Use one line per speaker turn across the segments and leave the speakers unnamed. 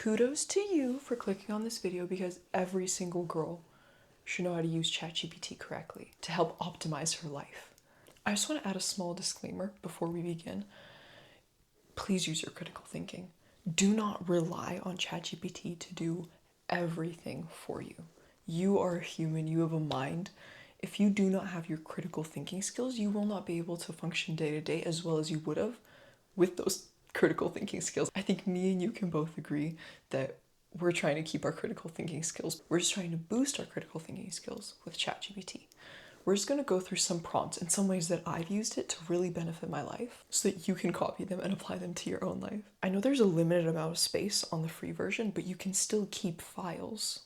kudos to you for clicking on this video because every single girl should know how to use ChatGPT correctly to help optimize her life. I just want to add a small disclaimer before we begin. Please use your critical thinking. Do not rely on ChatGPT to do everything for you. You are a human, you have a mind. If you do not have your critical thinking skills, you will not be able to function day to day as well as you would have with those critical thinking skills. I think me and you can both agree that we're trying to keep our critical thinking skills. We're just trying to boost our critical thinking skills with ChatGPT. We're just going to go through some prompts and some ways that I've used it to really benefit my life so that you can copy them and apply them to your own life. I know there's a limited amount of space on the free version, but you can still keep files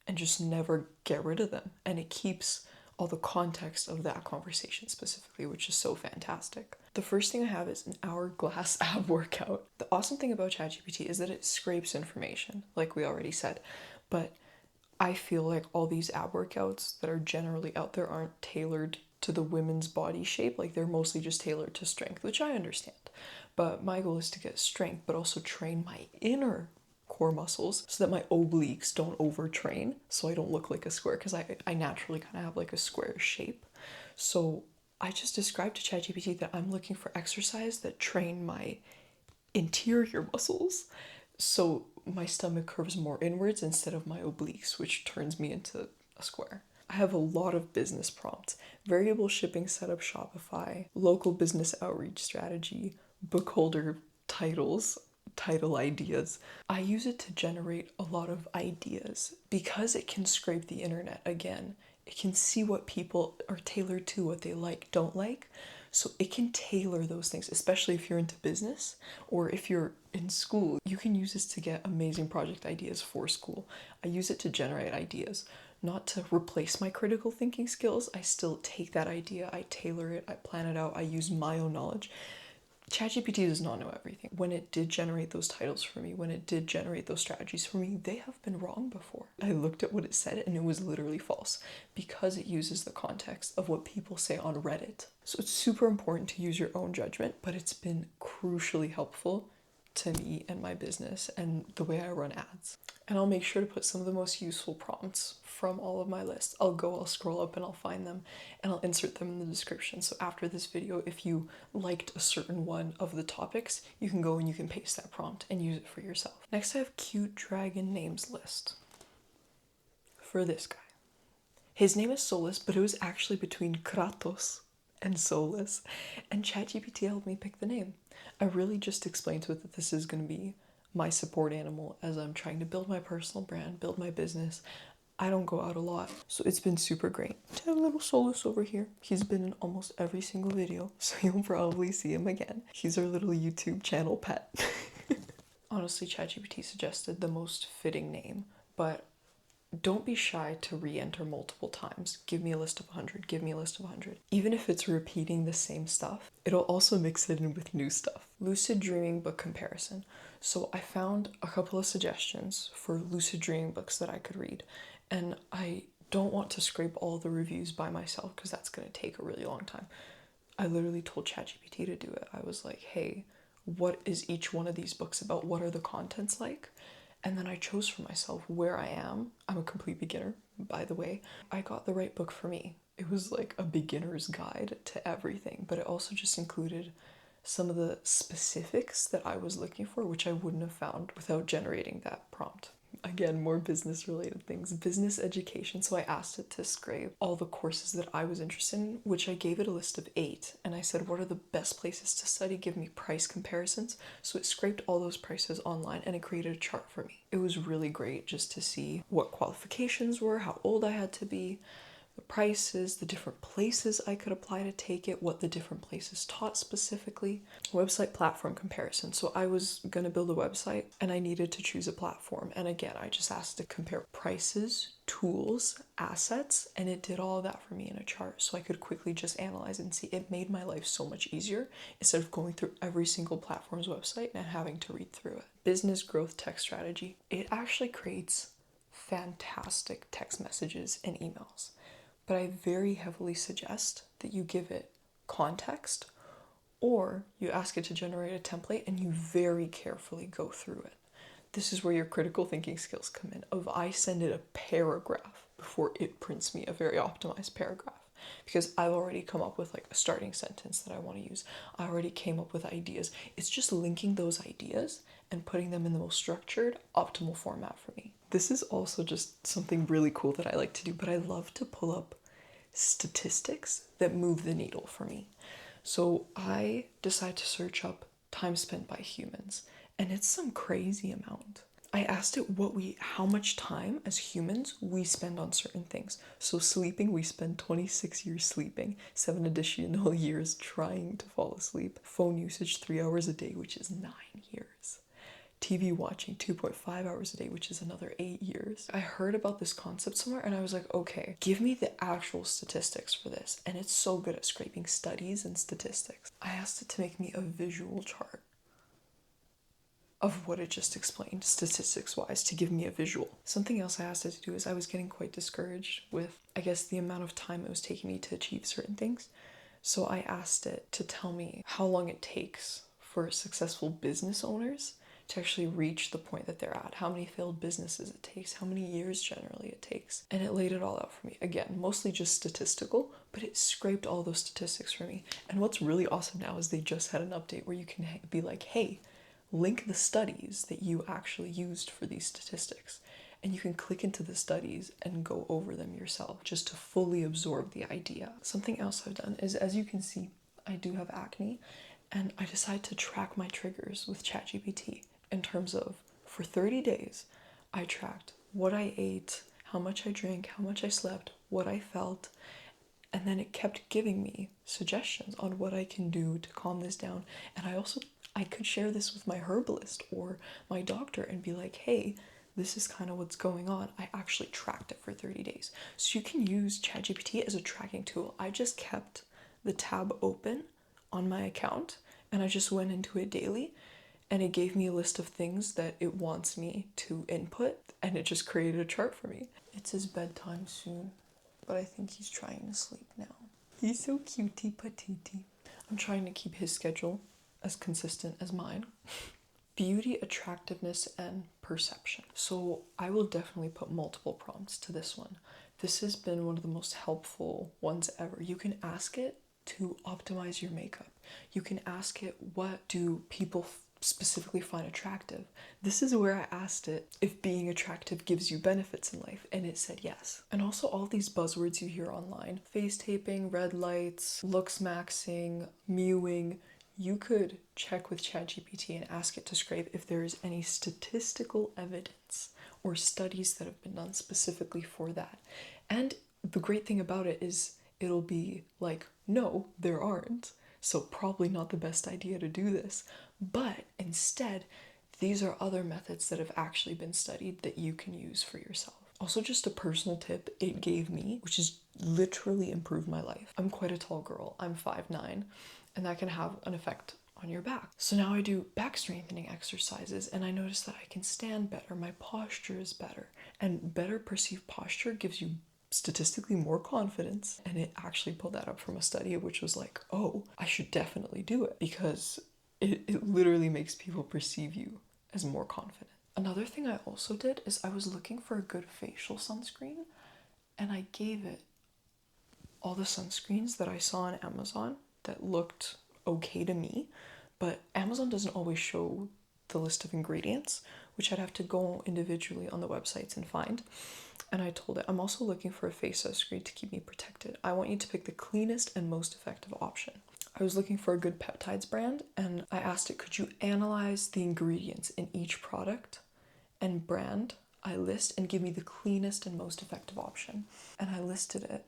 and just never get rid of them. And it keeps all the context of that conversation specifically, which is so fantastic. The first thing I have is an hourglass ab workout. The awesome thing about ChatGPT is that it scrapes information, like we already said, but I feel like all these ab workouts that are generally out there aren't tailored to the women's body shape. Like they're mostly just tailored to strength, which I understand. But my goal is to get strength, but also train my inner core muscles so that my obliques don't overtrain, so I don't look like a square, because I naturally kind of have like a square shape. So I just described to ChatGPT that I'm looking for exercise that train my interior muscles so my stomach curves more inwards instead of my obliques, which turns me into a square. I have a lot of business prompts: variable shipping setup Shopify, local business outreach strategy, book holder titles, title ideas. I use it to generate a lot of ideas because it can scrape the internet again. It can see what people are tailored to, what they like, don't like. So it can tailor those things, especially if you're into business or if you're in school. You can use this to get amazing project ideas for school. I use it to generate ideas, not to replace my critical thinking skills. I still take that idea, I tailor it, I plan it out, I use my own knowledge. ChatGPT does not know everything. When it did generate those titles for me, when it did generate those strategies for me, they have been wrong before. I looked at what it said and it was literally false because it uses the context of what people say on Reddit. So it's super important to use your own judgment, but it's been crucially helpful to me and my business and the way I run ads. And I'll make sure to put some of the most useful prompts from all of my lists. I'll scroll up and I'll find them and I'll insert them in the description. So after this video, if you liked a certain one of the topics, you can go and you can paste that prompt and use it for yourself. Next, I have cute dragon names list for this guy. His name is Solus, but it was actually between Kratos and Solus, and ChatGPT helped me pick the name. I really just explained to it that this is going to be my support animal as I'm trying to build my personal brand, build my business. I don't go out a lot, so it's been super great to have little Solus over here. He's been in almost every single video, so you'll probably see him again. He's our little YouTube channel pet. Honestly, ChatGPT suggested the most fitting name, but don't be shy to re-enter multiple times. Give me a list of 100, give me a list of 100. Even if it's repeating the same stuff, it'll also mix it in with new stuff. Lucid dreaming book comparison. So I found a couple of suggestions for lucid dreaming books that I could read, and I don't want to scrape all the reviews by myself because that's going to take a really long time. I literally told ChatGPT to do it. I was like, hey, what is each one of these books about? What are the contents like? And then I chose for myself where I am. I'm a complete beginner, by the way. I got the right book for me. It was like a beginner's guide to everything, but it also just included some of the specifics that I was looking for, which I wouldn't have found without generating that prompt. Again, more business related things. Business education. So I asked it to scrape all the courses that I was interested in, which I gave it a list of 8. And I said, what are the best places to study? Give me price comparisons. So it scraped all those prices online and it created a chart for me. It was really great just to see what qualifications were, how old I had to be, the prices, the different places I could apply to take it, what the different places taught specifically. Website platform comparison. So I was going to build a website and I needed to choose a platform. And again, I just asked to compare prices, tools, assets, and it did all of that for me in a chart. So I could quickly just analyze and see. It made my life so much easier instead of going through every single platform's website and having to read through it. Business growth text strategy. It actually creates fantastic text messages and emails. But I very heavily suggest that you give it context or you ask it to generate a template and you very carefully go through it. This is where your critical thinking skills come in. Of I send it a paragraph before it prints me a very optimized paragraph. Because I've already come up with like a starting sentence that I want to use. I already came up with ideas. It's just linking those ideas and putting them in the most structured, optimal format for me. This is also just something really cool that I like to do, but I love to pull up statistics that move the needle for me. So I decide to search up time spent by humans, and it's some crazy amount. I asked it how much time as humans we spend on certain things. So sleeping, we spend 26 years sleeping, 7 additional years trying to fall asleep. Phone usage, 3 hours a day, which is 9 years. TV watching, 2.5 hours a day, which is another 8 years. I heard about this concept somewhere and I was like, okay, give me the actual statistics for this. And it's so good at scraping studies and statistics. I asked it to make me a visual chart of what it just explained, statistics-wise, to give me a visual. Something else I asked it to do is I was getting quite discouraged with, I guess, the amount of time it was taking me to achieve certain things. So I asked it to tell me how long it takes for successful business owners to actually reach the point that they're at, how many failed businesses it takes, how many years generally it takes. And it laid it all out for me. Again, mostly just statistical, but it scraped all those statistics for me. And what's really awesome now is they just had an update where you can be like, hey, link the studies that you actually used for these statistics. And you can click into the studies and go over them yourself just to fully absorb the idea. Something else I've done is, as you can see, I do have acne, and I decided to track my triggers with ChatGPT in terms of, for 30 days, I tracked what I ate, how much I drank, how much I slept, what I felt, and then it kept giving me suggestions on what I can do to calm this down. And I could share this with my herbalist or my doctor and be like, hey, this is kind of what's going on. I actually tracked it for 30 days. So you can use ChatGPT as a tracking tool. I just kept the tab open on my account and I just went into it daily and it gave me a list of things that it wants me to input and it just created a chart for me. It's his bedtime soon, but I think he's trying to sleep now. He's so cutie patootie. I'm trying to keep his schedule as consistent as mine. Beauty, attractiveness, and perception. So I will definitely put multiple prompts to this one. This has been one of the most helpful ones ever. You can ask it to optimize your makeup. You can ask it, what do people specifically find attractive? This is where I asked it if being attractive gives you benefits in life, and it said yes. And also all these buzzwords you hear online, face taping, red lights, looks maxing, mewing, you could check with ChatGPT and ask it to scrape if there is any statistical evidence or studies that have been done specifically for that. And the great thing about it is it'll be like, no, there aren't. So probably not the best idea to do this. But instead, these are other methods that have actually been studied that you can use for yourself. Also, just a personal tip it gave me, which has literally improved my life. I'm quite a tall girl. I'm 5'9", and that can have an effect on your back. So now I do back strengthening exercises, and I notice that I can stand better. My posture is better, and better perceived posture gives you statistically more confidence. And it actually pulled that up from a study, which was like, oh, I should definitely do it because it literally makes people perceive you as more confident. Another thing I also did is I was looking for a good facial sunscreen, and I gave it all the sunscreens that I saw on Amazon that looked okay to me, but Amazon doesn't always show the list of ingredients, which I'd have to go individually on the websites and find. And I told it, I'm also looking for a face sunscreen to keep me protected. I want you to pick the cleanest and most effective option. I was looking for a good peptides brand, and I asked it, could you analyze the ingredients in each product and brand I list and give me the cleanest and most effective option? And I listed it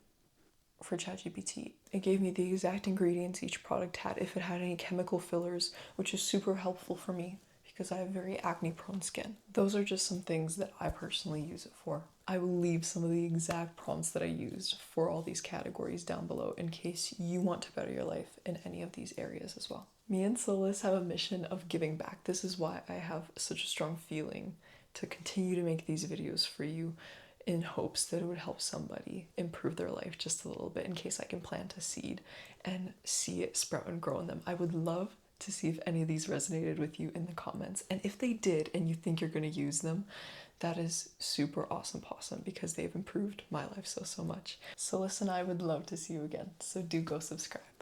for ChatGPT. It gave me the exact ingredients each product had, if it had any chemical fillers, which is super helpful for me because I have very acne prone skin. Those are just some things that I personally use it for. I will leave some of the exact prompts that I used for all these categories down below in case you want to better your life in any of these areas as well. Me and Solis have a mission of giving back. This is why I have such a strong feeling to continue to make these videos for you, in hopes that it would help somebody improve their life just a little bit, in case I can plant a seed and see it sprout and grow in them. I would love to see if any of these resonated with you in the comments. And if they did and you think you're going to use them, that is super awesome possum because they've improved my life so much. So listen, I would love to see you again. So do go subscribe.